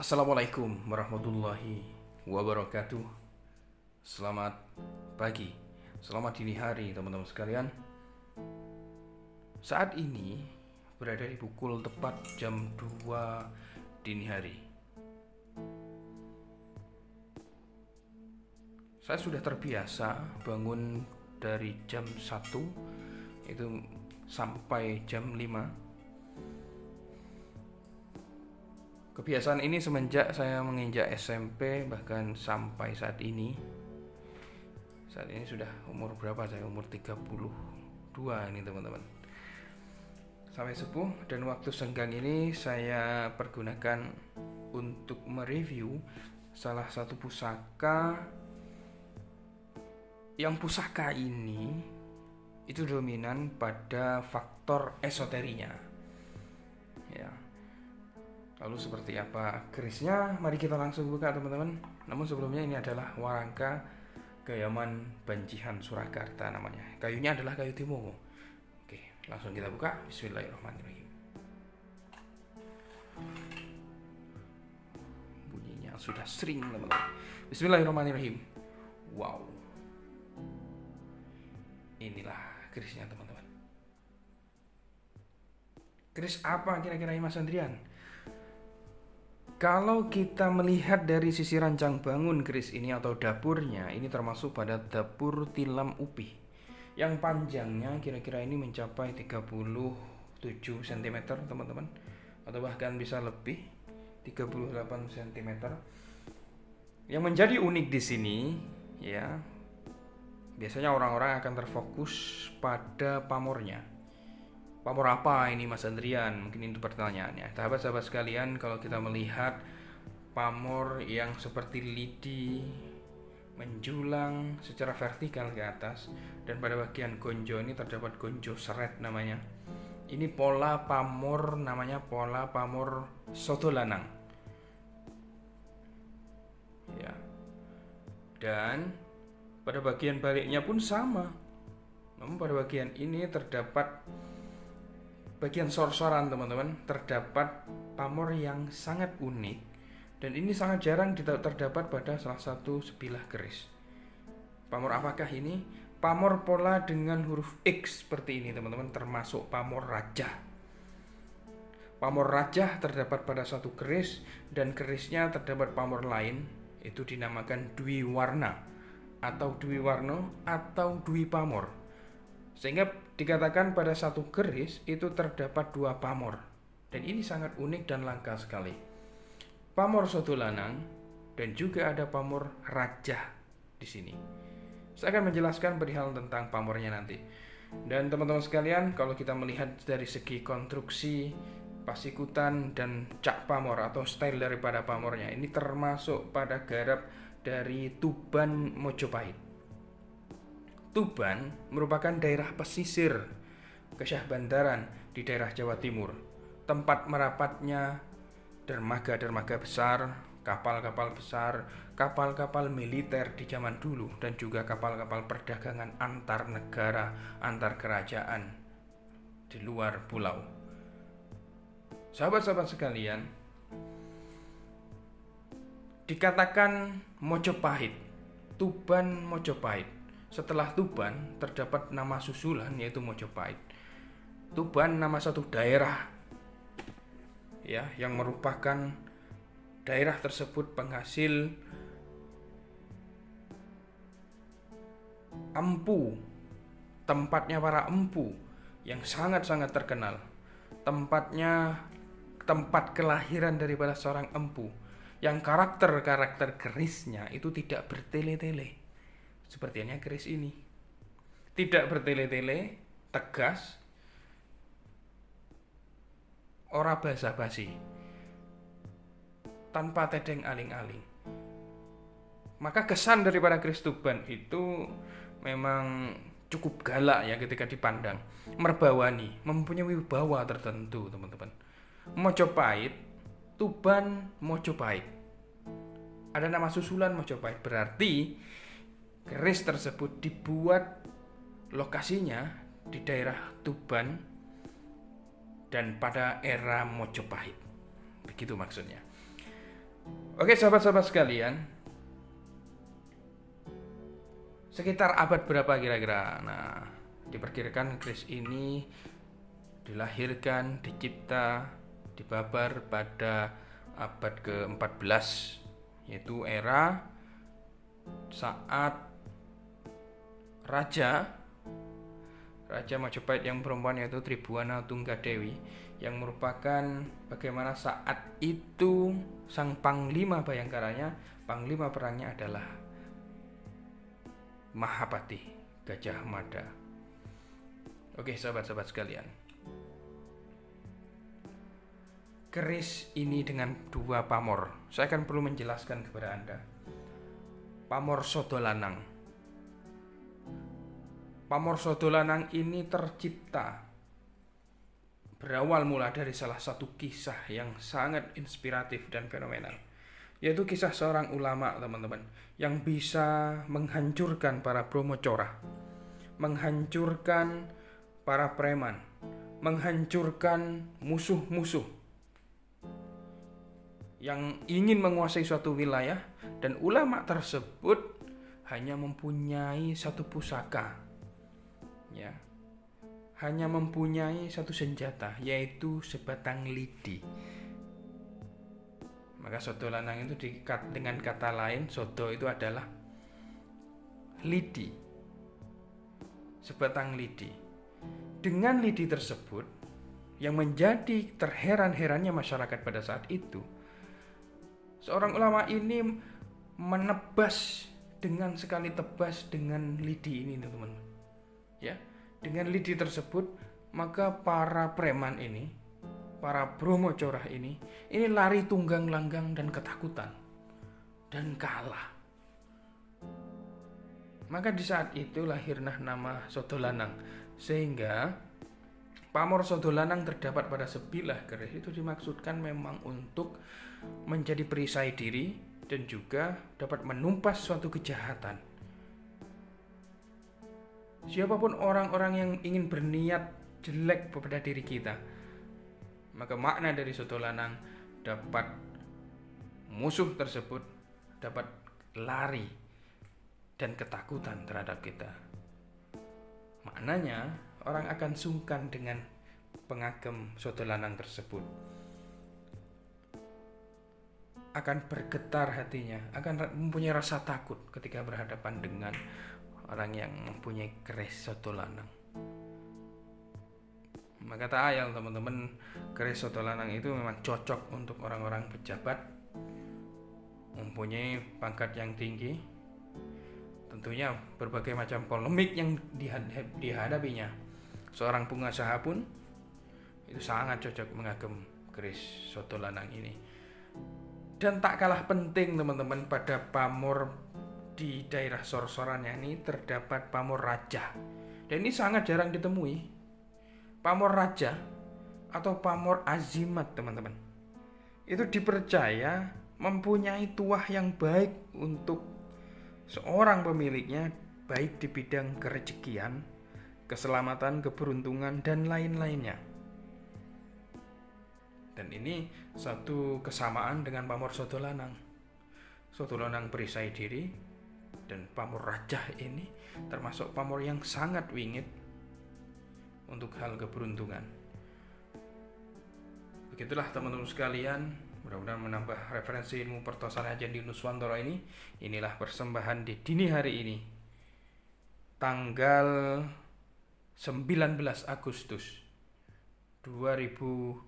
Assalamualaikum warahmatullahi wabarakatuh. Selamat pagi, selamat dini hari teman-teman sekalian. Saat ini berada di pukul tepat jam 2 dini hari. Saya sudah terbiasa bangun dari jam 1 itu sampai jam 5. Kebiasaan ini semenjak saya menginjak SMP, bahkan sampai saat ini. Saat ini sudah umur berapa saya? Umur 32 ini teman-teman. Sampai sepuh dan waktu senggang ini saya pergunakan untuk mereview salah satu pusaka. Yang pusaka ini itu dominan pada faktor esoterinya. Ya. Lalu seperti apa kerisnya? Mari kita langsung buka teman-teman. Namun sebelumnya ini adalah warangka Gayaman Bancihan Surakarta namanya. Kayunya adalah kayu timongo. Oke, langsung kita buka. Bismillahirrahmanirrahim. Bunyinya sudah sering teman-teman. Bismillahirrahmanirrahim. Wow. Inilah kerisnya teman-teman. Keris apa kira-kira Mas Andrian? Kalau kita melihat dari sisi rancang bangun keris ini atau dapurnya, ini termasuk pada dapur tilam upih yang panjangnya kira-kira ini mencapai 37 cm teman-teman, atau bahkan bisa lebih 38 cm. Yang menjadi unik di sini ya, biasanya orang-orang akan terfokus pada pamornya. Pamor apa ini Mas Andrian? Mungkin itu pertanyaannya. Sahabat-sahabat sekalian, kalau kita melihat pamor yang seperti lidi menjulang secara vertikal ke atas, dan pada bagian gonjo ini terdapat gonjo seret namanya. Ini pola pamor, namanya pola pamor soto lanang. Ya. Dan pada bagian baliknya pun sama. Namun pada bagian ini terdapat bagian sor-soran teman-teman, terdapat pamor yang sangat unik, dan ini sangat jarang terdapat pada salah satu sebilah keris. Pamor apakah ini? Pamor pola dengan huruf X seperti ini teman-teman, termasuk pamor rajah. Pamor rajah terdapat pada satu keris, dan kerisnya terdapat pamor lain, itu dinamakan dwi warna atau dwi warno atau dwi pamor. Sehingga dikatakan pada satu keris itu terdapat dua pamor. Dan ini sangat unik dan langka sekali. Pamor soto lanang dan juga ada pamor rajah di sini. Saya akan menjelaskan perihal tentang pamornya nanti. Dan teman-teman sekalian, kalau kita melihat dari segi konstruksi, pasikutan dan cak pamor atau style daripada pamornya, ini termasuk pada garap dari Tuban Mojopahit. Tuban merupakan daerah pesisir Kesyah Bandaran di daerah Jawa Timur, tempat merapatnya dermaga-dermaga besar, kapal-kapal besar, kapal-kapal militer di zaman dulu, dan juga kapal-kapal perdagangan antar negara, antar kerajaan di luar pulau. Sahabat-sahabat sekalian, dikatakan Mojopahit, Tuban Mojopahit. Setelah Tuban terdapat nama susulan yaitu Mojopahit. Tuban nama satu daerah ya, yang merupakan daerah tersebut penghasil empu, tempatnya para empu yang sangat-sangat terkenal. Tempat kelahiran daripada seorang empu, yang karakter kerisnya itu tidak bertele-tele. Sepertinya keris ini tidak bertele-tele, tegas, ora basa-basi, tanpa tedeng aling-aling. Maka kesan daripada keris Tuban itu memang cukup galak ya ketika dipandang, merbawani, mempunyai wibawa tertentu teman-teman. Mojopahit, Tuban Mojopahit, ada nama susulan Mojopahit, berarti keris tersebut dibuat lokasinya di daerah Tuban dan pada era Mojopahit. Begitu maksudnya. Oke sahabat-sahabat sekalian, sekitar abad berapa kira-kira? Nah, diperkirakan keris ini dilahirkan, dicipta, dibabar pada abad ke-14, yaitu era saat Raja Majapahit yang perempuan, yaitu Tribhuwana Tunggadewi, yang merupakan bagaimana saat itu sang panglima bayangkaranya, panglima perangnya adalah Mahapati Gajah Mada. Oke sahabat-sahabat sekalian, keris ini dengan dua pamor. Saya akan perlu menjelaskan kepada Anda. Pamor Sodolanang. Pamor Sodolanang ini tercipta berawal mula dari salah satu kisah yang sangat inspiratif dan fenomenal, yaitu kisah seorang ulama, teman-teman, yang bisa menghancurkan para brahmacora, menghancurkan para preman, menghancurkan musuh-musuh yang ingin menguasai suatu wilayah. Dan ulama tersebut hanya mempunyai satu pusaka, ya, hanya mempunyai satu senjata, yaitu sebatang lidi. Maka Sodolanang itu dengan kata lain, Sodo itu adalah lidi, sebatang lidi. Dengan lidi tersebut, yang menjadi terheran-herannya masyarakat pada saat itu, seorang ulama ini menebas dengan sekali tebas dengan lidi ini, teman-teman. Ya, dengan lidi tersebut, maka para preman ini, para brahmacora ini lari tunggang langgang dan ketakutan dan kalah. Maka di saat itu lahirlah nama Sodolanang, sehingga pamor Sodolanang terdapat pada sebilah keris itu dimaksudkan memang untuk menjadi perisai diri dan juga dapat menumpas suatu kejahatan. Siapapun orang-orang yang ingin berniat jelek kepada diri kita, maka makna dari Sodolanang dapat musuh tersebut dapat lari dan ketakutan terhadap kita. Maknanya orang akan sungkan dengan pengagem Sodolanang tersebut, akan bergetar hatinya, akan mempunyai rasa takut ketika berhadapan dengan orang yang mempunyai keris Sodolanang. Maka tak ayal, teman-teman, keris Sodolanang itu memang cocok untuk orang-orang pejabat, mempunyai pangkat yang tinggi. Tentunya berbagai macam polemik yang dihadapinya. Seorang pengusaha pun itu sangat cocok mengagem keris Sodolanang ini. Dan tak kalah penting, teman-teman, pada pamor di daerah Sorsorannya ini terdapat pamor raja. Dan ini sangat jarang ditemui. Pamor raja atau pamor azimat, teman-teman, itu dipercaya mempunyai tuah yang baik untuk seorang pemiliknya, baik di bidang kerejekian, keselamatan, keberuntungan, dan lain-lainnya. Dan ini satu kesamaan dengan pamor Sodolanang. Sodolanang perisai diri, dan pamor raja ini termasuk pamor yang sangat wingit untuk hal keberuntungan. Begitulah teman-teman sekalian, mudah-mudahan menambah referensi ilmu pertosan Haji Andi Nuswantoro ini. Inilah persembahan di dini hari ini, tanggal 19 Agustus 2021.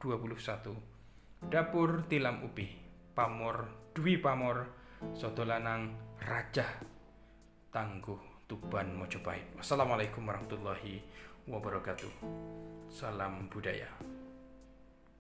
Dapur Tilam Upi, pamor Dwi Pamor Sodolanang Raja Tangguh Tuban Mojopahit. Wassalamualaikum warahmatullahi wabarakatuh. Salam budaya.